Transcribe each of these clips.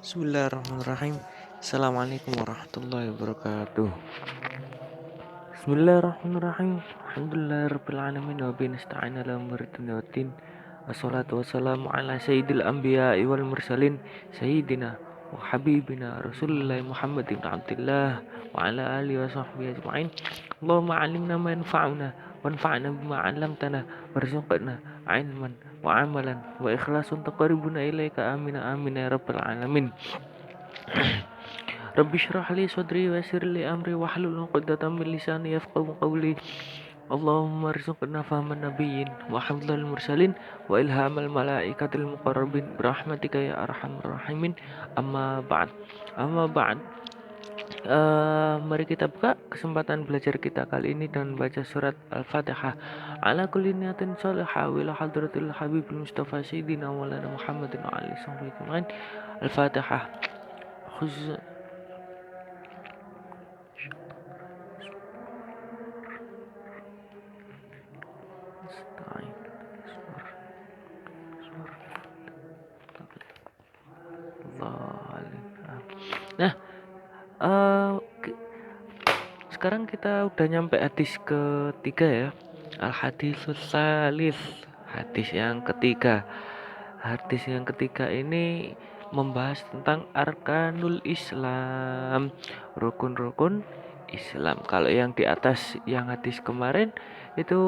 Bismillahirrahmanirrahim. Assalamualaikum warahmatullahi wabarakatuh. Bismillahirrahmanirrahim. Alhamdulillahirabbil alamin wa bihi nasta'in ala umuri dunya waddin. Wassalatu wassalamu ala sayyidil anbiya'i wal mursalin sayyidina wa habibina Rasulillah Muhammad ibn Abdullah wa ala alihi wa sahbihi ajma'in. Allahumma 'allimna ma yanfa'una wanfa'na bima 'allamtana warzuqna ilman wa 'amalan wa ikhlasan taqarribuna ilaika amin amin ya rabbal alamin. Rabbi shrah li sadri wa yassir li amri wahlul 'uqdatam min lisani yafqahu qawli. Allahumma arzuqna fahman nabiyyin wa hafdzal mursalin wa ilhamal malaikatil muqarrabin birahmatika ya arhamar rahimin. Amma ba'd. Amma ba'd. Mari kita buka kesempatan belajar kita kali ini dan baca surat Al-Fatihah. Ala kulli niyatin shalihah wa ila hadratil habibil mustafa sayyidina maulana Muhammadin wa alihi wasallam. Al-Fatihah. Khuz Nah, eh, sekarang kita udah nyampe hadis ketiga ya. Al-hadisus salis, hadis yang ketiga. Hadis yang ketiga ini membahas tentang arkanul Islam, rukun-rukun Islam. Kalau yang di atas yang hadis kemarin itu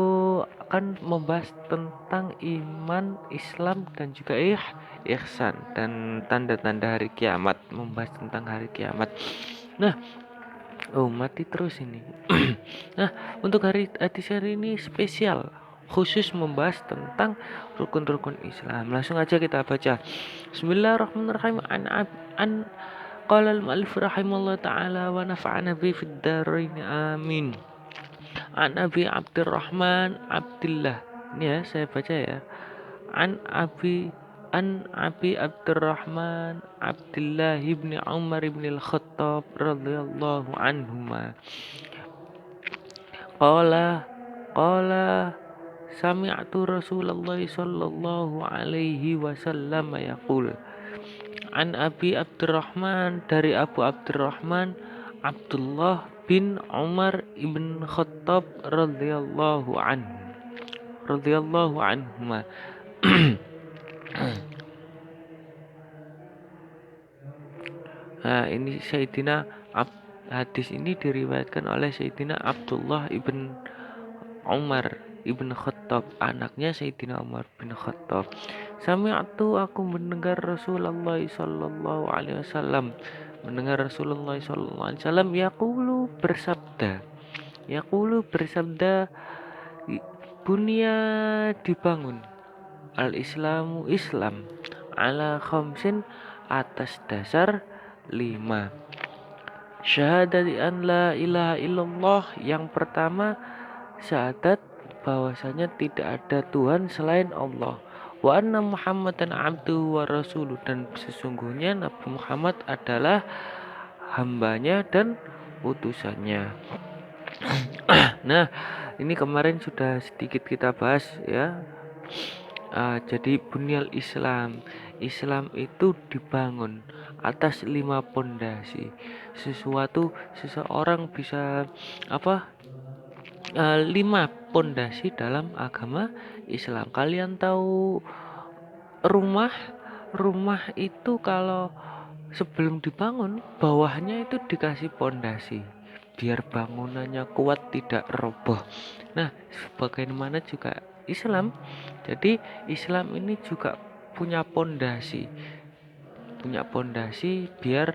akan membahas tentang iman, Islam dan juga ihsan dan tanda-tanda hari kiamat, membahas tentang hari kiamat. Nah, mati terus ini. Nah, untuk hadis hari ini spesial, khusus membahas tentang rukun-rukun Islam. Langsung aja kita baca. Bismillahirrahmanirrahim. An qala al-mu'allif rahimallahu taala wa nafa'ana bi fid dharain amin. An Abi Abdurrahman Abdillah. Ini ya saya baca ya. An Abi Abdurrahman Abdullah ibn Umar ibn al-Khattab radhiyallahu anhuma. Qala sami'tu Rasulullah sallallahu alaihi wasallam yaqul. An Abi Abdurrahman, dari Abu Abdurrahman Abdullah bin Umar ibn Khattab radhiyallahu anhuma. Nah, ini hadis ini diriwayatkan oleh Sayyidina Abdullah ibn Umar ibn Khattab, anaknya Sayyidina Umar bin Khattab. Sami'tu, aku mendengar Rasulullah sallallahu alaihi wasallam, yaqulu bersabda, bunya dibangun al-Islamu Islam ala khamsin, atas dasar 5. Syahadati an la ilaha illallah, yang pertama syahadat bahwasanya tidak ada Tuhan selain Allah, wa anna Muhammadan abduhu wa rasuluh, dan sesungguhnya Nabi Muhammad adalah hambanya dan utusannya. Nah, ini kemarin sudah sedikit kita bahas ya. Jadi bunyal Islam itu dibangun atas 5 pondasi. Seseorang bisa 5 pondasi dalam agama Islam. Kalian tahu rumah itu kalau sebelum dibangun bawahnya itu dikasih pondasi biar bangunannya kuat, tidak roboh. Nah, bagaimana juga Islam. Jadi Islam ini juga punya pondasi biar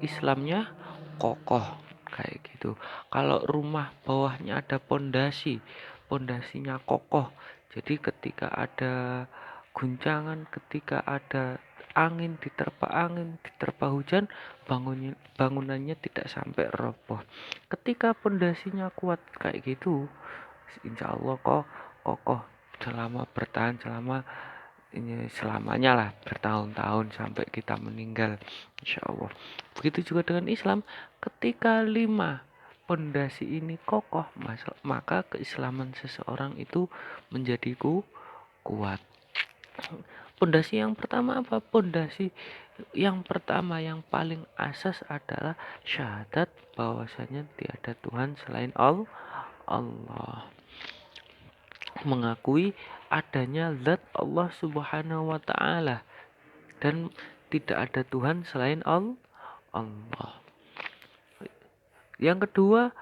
Islamnya kokoh kayak gitu. Kalau rumah bawahnya ada pondasinya kokoh, jadi ketika ada guncangan, ketika ada diterpa hujan, bangunannya tidak sampai roboh. Ketika pondasinya kuat kayak gitu, insya Allah kokoh selamanya lah, bertahun-tahun sampai kita meninggal, insya Allah. Begitu juga dengan Islam, ketika 5 pondasi ini kokoh, maka keislaman seseorang itu menjadi kuat. Pondasi yang pertama apa? Pondasi yang pertama yang paling asas adalah syahadat bahwasanya tiada Tuhan selain Allah. Mengakui adanya zat Allah Subhanahu wa taala dan tidak ada Tuhan selain Allah. Yang kedua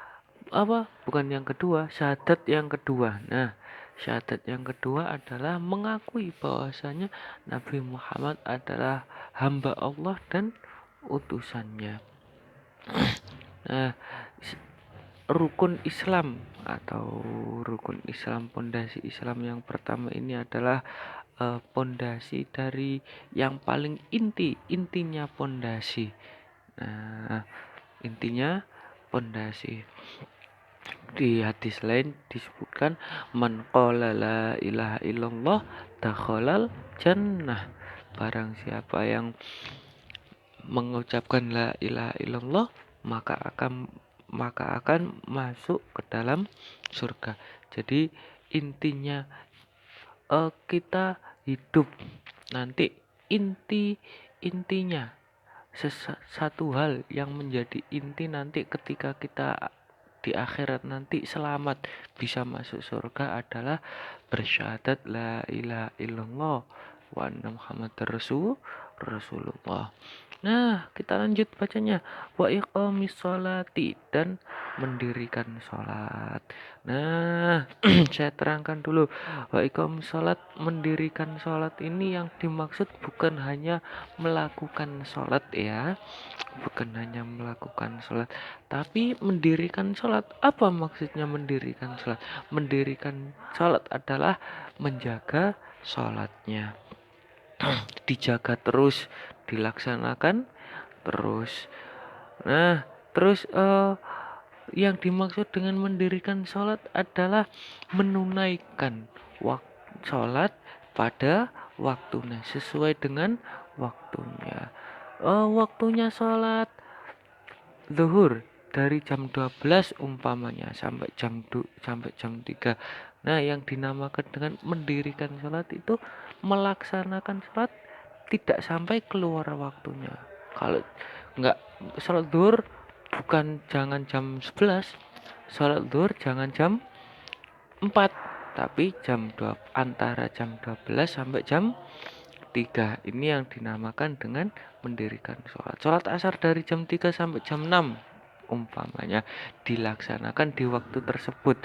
apa? Bukan yang kedua, syahadat yang kedua. Nah, syahadat yang kedua adalah mengakui bahwasanya Nabi Muhammad adalah hamba Allah dan utusannya. Nah, rukun Islam atau rukun Islam, pondasi Islam yang pertama ini adalah pondasi dari yang paling intinya pondasi. Nah, intinya pondasi. Di hadis lain disebutkan man qala la ilaha illallah dakhalal jannah. Barang siapa yang mengucapkan la ilaha illallah maka akan masuk ke dalam surga. Jadi intinya kita hidup nanti intinya satu hal yang menjadi inti nanti ketika kita di akhirat nanti selamat bisa masuk surga adalah bersyahadat la ilaha illallah wa anna muhammadar rasulullah. Nah, kita lanjut bacanya. Wa iqamis sholati dan mendirikan sholat. Nah, saya terangkan dulu. Wa iqamis sholat, mendirikan sholat ini yang dimaksud bukan hanya melakukan sholat ya. Bukan hanya melakukan sholat, tapi mendirikan sholat. Apa maksudnya mendirikan sholat? Mendirikan sholat adalah menjaga sholatnya. Dijaga terus, dilaksanakan terus. Nah, terus yang dimaksud dengan mendirikan sholat adalah menunaikan sholat pada waktunya sesuai dengan waktunya. Waktunya sholat zuhur dari jam 12 umpamanya sampai jam 3. Nah, yang dinamakan dengan mendirikan sholat itu melaksanakan sholat tidak sampai keluar waktunya. Kalau enggak sholat zuhur bukan jangan jam 11, sholat zuhur jangan jam 4, tapi antara jam 12 sampai jam 3. Ini yang dinamakan dengan mendirikan sholat. Sholat asar dari jam 3 sampai jam 6 umpamanya dilaksanakan di waktu tersebut,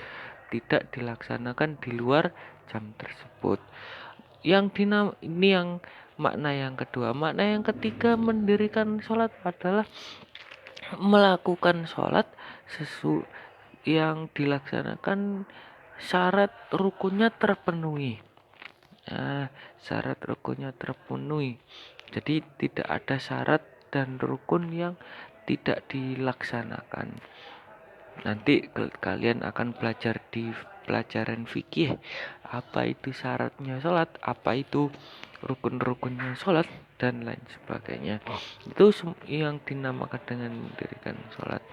tidak dilaksanakan di luar jam tersebut. Ini yang makna yang kedua. Makna yang ketiga mendirikan sholat adalah melakukan sholat yang dilaksanakan syarat rukunnya terpenuhi. Syarat rukunnya terpenuhi. Jadi tidak ada syarat dan rukun yang tidak dilaksanakan. Nanti kalian akan belajar di pelajaran fikih apa itu syaratnya sholat, apa itu rukun-rukunnya sholat dan lain sebagainya. Itu yang dinamakan dengan mendirikan sholat.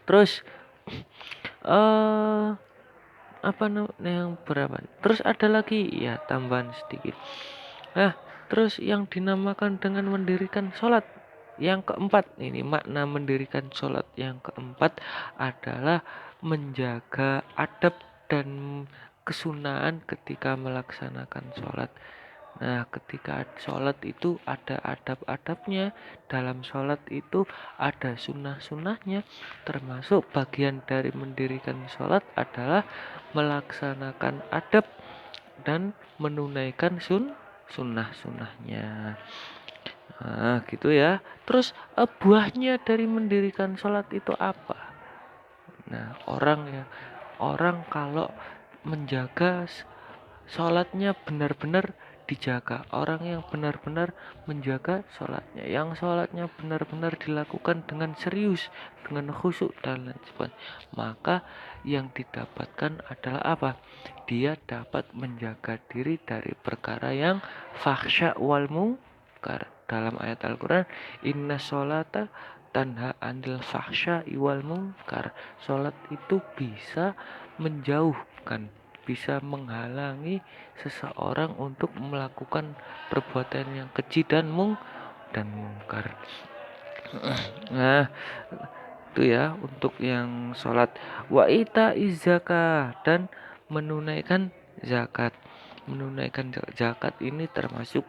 Terus apa namanya yang berapa? Terus ada lagi ya tambahan sedikit. Nah, terus yang dinamakan dengan mendirikan sholat yang keempat, ini makna mendirikan sholat yang keempat adalah menjaga adab dan kesunahan ketika melaksanakan sholat. Nah, ketika sholat itu ada adab-adabnya, dalam sholat itu ada sunnah-sunnahnya, termasuk bagian dari mendirikan sholat adalah melaksanakan adab dan menunaikan sunnah-sunnahnya. Nah, gitu ya. Terus buahnya dari mendirikan sholat itu apa? Nah, orang kalau menjaga sholatnya benar-benar dijaga, orang yang benar-benar menjaga sholatnya, yang sholatnya benar-benar dilakukan dengan serius, dengan khusyuk dan lain sebagainya, maka yang didapatkan adalah apa? Dia dapat menjaga diri dari perkara yang fahsya wal munkar. Dalam ayat Al-Quran, inna sholata tanha anil fahsya wal munkar. Sholat itu bisa menjauhkan, bisa menghalangi seseorang untuk melakukan perbuatan yang keji dan mungkar. Nah, itu ya untuk yang sholat. Wa ita zakah, dan menunaikan zakat. Menunaikan zakat ini termasuk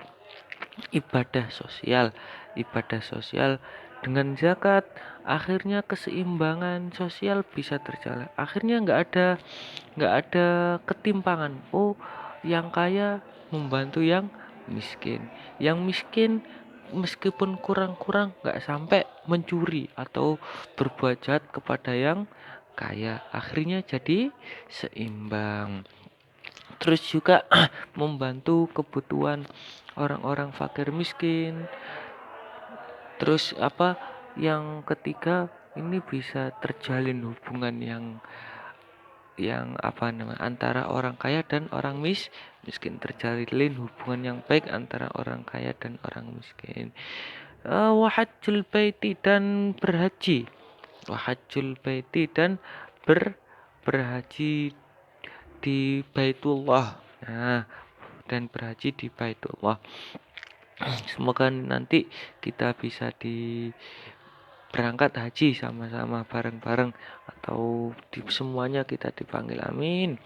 ibadah sosial. Ibadah sosial dengan zakat, akhirnya keseimbangan sosial bisa terjalan. Akhirnya nggak ada ketimpangan. Oh, yang kaya membantu yang miskin. Yang miskin meskipun kurang-kurang nggak sampai mencuri atau berbuat jahat kepada yang kaya. Akhirnya jadi seimbang. Terus juga membantu kebutuhan orang-orang fakir miskin. Terus yang ketiga, ini bisa terjalin hubungan yang antara orang kaya dan orang miskin, terjalin hubungan yang baik antara orang kaya dan orang miskin. Wahajjul baiti, dan berhaji. Wahajjul baiti, dan berhaji di Baitullah. Nah, dan berhaji di Baitullah. Semoga nanti kita bisa berangkat haji sama-sama bareng-bareng, atau semuanya kita dipanggil, amin.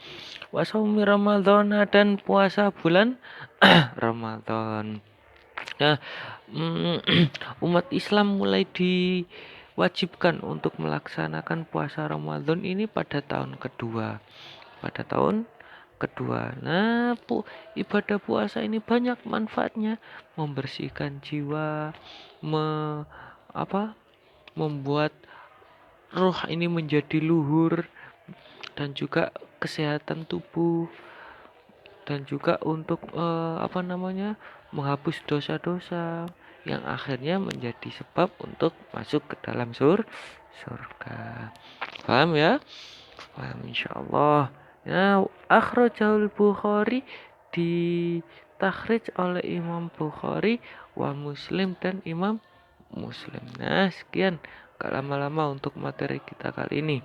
Wasaumi Ramadan, dan puasa bulan Ramadan. Nah, umat Islam mulai diwajibkan untuk melaksanakan puasa Ramadan ini pada tahun kedua. Nah, ibadah puasa ini banyak manfaatnya, membersihkan jiwa, me, apa, membuat roh ini menjadi luhur, dan juga kesehatan tubuh, dan juga untuk menghapus dosa-dosa yang akhirnya menjadi sebab untuk masuk ke dalam surga. Paham ya? Paham insyaallah. Nah, akhrajahul Bukhari, ditakhrij oleh Imam Bukhari, wa Muslim, dan Imam Muslim. Nah, sekian, gak lama-lama untuk materi kita kali ini.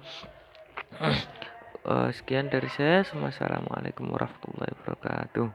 Sekian dari saya. Wassalamualaikum warahmatullahi wabarakatuh.